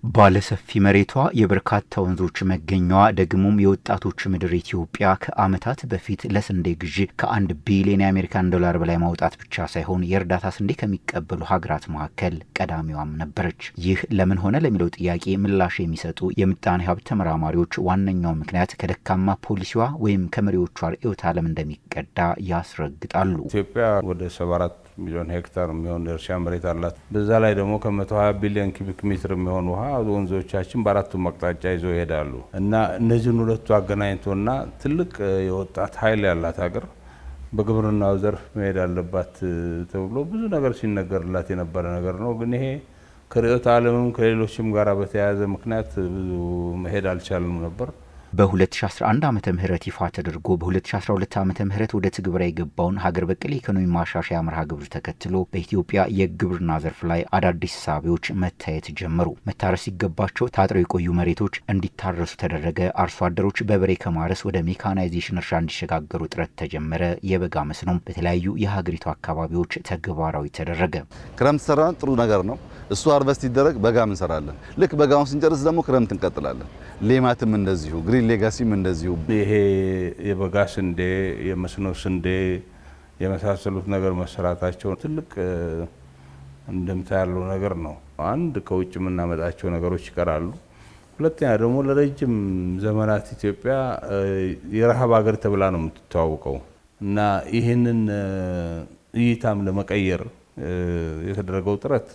ባለሰፊ መሬቷ የበርካታ ወንዞች መገኛዋ ደግሞም የወጣቶች ምድር ኢትዮጵያ ከዓመታት በፊት ለስንዴ ግዢ ከ1 ቢሊዮን የአሜሪካን ዶላር በላይ ማውጣት ብቻ ሳይሆን የእርዳታ ስንዴ ከሚቀበሉ ሀገራት መካከል ቀዳሚዋም ነበረች። ይህ ለምን ሆነ ለሚለው ጥያቄ ምላሽ የሚሰጡ የምጣኔ ሀብት ተመራማሪዎች ዋነኛው ምክንያት ከደካማ ፖሊሲዋ ወይም ከመሪዎቿ ርዕዮተ ዓለም እንደሚቀዳ ያስረግጣሉ። ኢትዮጵያ ወደ 74 ሚሊዮን ሄክታር የሚሆን እርሻ መሬት አላት። በዛ ላይ ደግሞ ከ120 ቢሊዮን ኪዩቢክ ሜትር የሚሆን ውሃ ወንዞቻችን በአራቱም አቅጣጫ ይዘው ይሄዳሉ እና እነዚህን ሁለቱ አገናኝቶና ትልቅ የወጣት ኃይል ያላት ሀገር በግብርናው ዘርፍ መሄድ አለባት ተብሎ ብዙ ነገር ሲነገርላት የነበረ ነገር ነው። ግን ይሄ ከርዕዮተ ዓለምም ከሌሎችም ጋር በተያያዘ ምክንያት ብዙ መሄድ አልቻልንም ነበር። በ2011 ዓመተ ምህረት ይፋ ተደርጎ በ2012 ዓመተ ምህረት ወደ ትግበራ የገባውን ሀገር በቀል ኢኮኖሚ ማሻሻያ መርሃ ግብር ተከትሎ በኢትዮጵያ የግብርና ዘርፍ ላይ አዳዲስ ሳቢዎች መታየት ጀመሩ። መታረስ ሲገባቸው ታጥረው የቆዩ መሬቶች እንዲታረሱ ተደረገ። አርሶ አደሮች በበሬ ከማረስ ወደ ሜካናይዜሽን እርሻ እንዲሸጋገሩ ጥረት ተጀመረ። የበጋ መስኖም በተለያዩ የሀገሪቱ አካባቢዎች ተግባራዊ ተደረገ። ክረምት ሰራ ጥሩ ነገር ነው። እሱ አርቨስት ይደረግ፣ በጋም እንሰራለን። ልክ በጋውን ስንጨርስ ደግሞ ክረምት እንቀጥላለን። ሌማትም እንደዚሁ፣ ግሪን ሌጋሲም እንደዚሁ። ይሄ የበጋ ስንዴ፣ የመስኖ ስንዴ የመሳሰሉት ነገር መሰራታቸው ትልቅ እንደምታ ያለው ነገር ነው። አንድ ከውጭ የምናመጣቸው ነገሮች ይቀራሉ። ሁለተኛ ደግሞ ለረጅም ዘመናት ኢትዮጵያ የረሃብ ሀገር ተብላ ነው የምትተዋወቀው እና ይህንን እይታም ለመቀየር የተደረገው ጥረት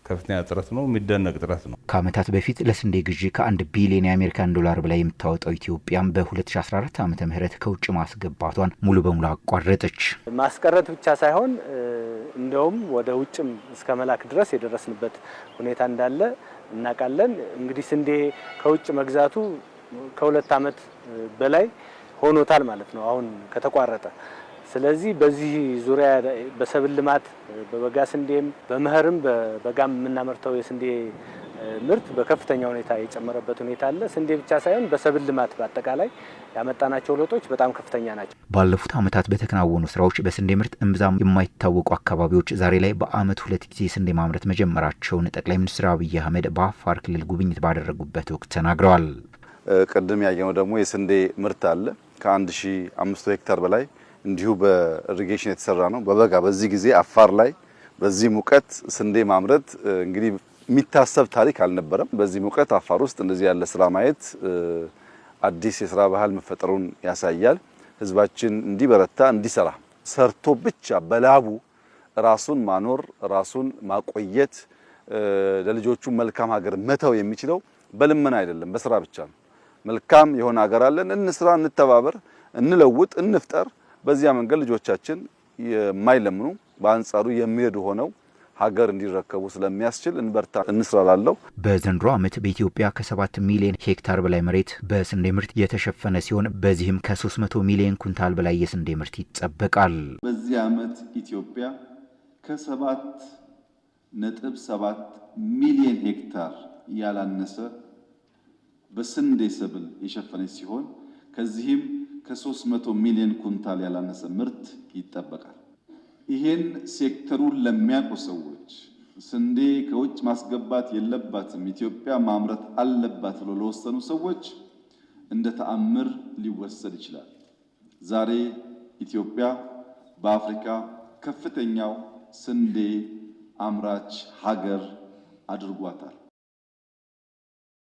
ከፍተኛ ጥረት ነው፣ የሚደነቅ ጥረት ነው። ከዓመታት በፊት ለስንዴ ግዢ ከ1 ቢሊዮን የአሜሪካን ዶላር በላይ የምታወጣው ኢትዮጵያም በ2014 ዓመተ ምህረት ከውጭ ማስገባቷን ሙሉ በሙሉ አቋረጠች። ማስቀረት ብቻ ሳይሆን እንደውም ወደ ውጭም እስከ መላክ ድረስ የደረስንበት ሁኔታ እንዳለ እናውቃለን። እንግዲህ ስንዴ ከውጭ መግዛቱ ከ2 ዓመት በላይ ሆኖታል ማለት ነው አሁን ከተቋረጠ። ስለዚህ በዚህ ዙሪያ በሰብል ልማት በበጋ ስንዴም በመኸርም በበጋም የምናመርተው የስንዴ ምርት በከፍተኛ ሁኔታ የጨመረበት ሁኔታ አለ። ስንዴ ብቻ ሳይሆን በሰብል ልማት በአጠቃላይ ያመጣናቸው ለውጦች በጣም ከፍተኛ ናቸው። ባለፉት ዓመታት በተከናወኑ ስራዎች በስንዴ ምርት እምብዛም የማይታወቁ አካባቢዎች ዛሬ ላይ በዓመት 2 ጊዜ ስንዴ ማምረት መጀመራቸውን ጠቅላይ ሚኒስትር አብይ አህመድ በአፋር ክልል ጉብኝት ባደረጉበት ወቅት ተናግረዋል። ቅድም ያየነው ደግሞ የስንዴ ምርት አለ ከ1500 ሄክታር በላይ እንዲሁ በኢሪጌሽን የተሰራ ነው። በበጋ በዚህ ጊዜ አፋር ላይ በዚህ ሙቀት ስንዴ ማምረት እንግዲህ የሚታሰብ ታሪክ አልነበረም። በዚህ ሙቀት አፋር ውስጥ እንደዚህ ያለ ስራ ማየት አዲስ የስራ ባህል መፈጠሩን ያሳያል። ህዝባችን እንዲበረታ እንዲሰራ ሰርቶ ብቻ በላቡ ራሱን ማኖር ራሱን ማቆየት ለልጆቹ መልካም ሀገር መተው የሚችለው በልመና አይደለም፣ በስራ ብቻ ነው። መልካም የሆነ ሀገር አለን፣ እንስራ፣ እንተባበር፣ እንለውጥ፣ እንፍጠር። በዚያ መንገድ ልጆቻችን የማይለምኑ በአንጻሩ የሚሄዱ ሆነው ሀገር እንዲረከቡ ስለሚያስችል እንበርታ፣ እንስራላለው። በዘንድሮ ዓመት በኢትዮጵያ ከ7 ሚሊዮን ሄክታር በላይ መሬት በስንዴ ምርት የተሸፈነ ሲሆን በዚህም ከ300 ሚሊዮን ኩንታል በላይ የስንዴ ምርት ይጠበቃል። በዚህ ዓመት ኢትዮጵያ ከ7.7 ሚሊዮን ሄክታር ያላነሰ በስንዴ ሰብል የሸፈነች ሲሆን ከዚህም ከ300 ሚሊዮን ኩንታል ያላነሰ ምርት ይጠበቃል። ይሄን ሴክተሩን ለሚያውቁ ሰዎች ስንዴ ከውጭ ማስገባት የለባትም ኢትዮጵያ ማምረት አለባት ብሎ ለወሰኑ ሰዎች እንደ ተአምር ሊወሰድ ይችላል። ዛሬ ኢትዮጵያ በአፍሪካ ከፍተኛው ስንዴ አምራች ሀገር አድርጓታል።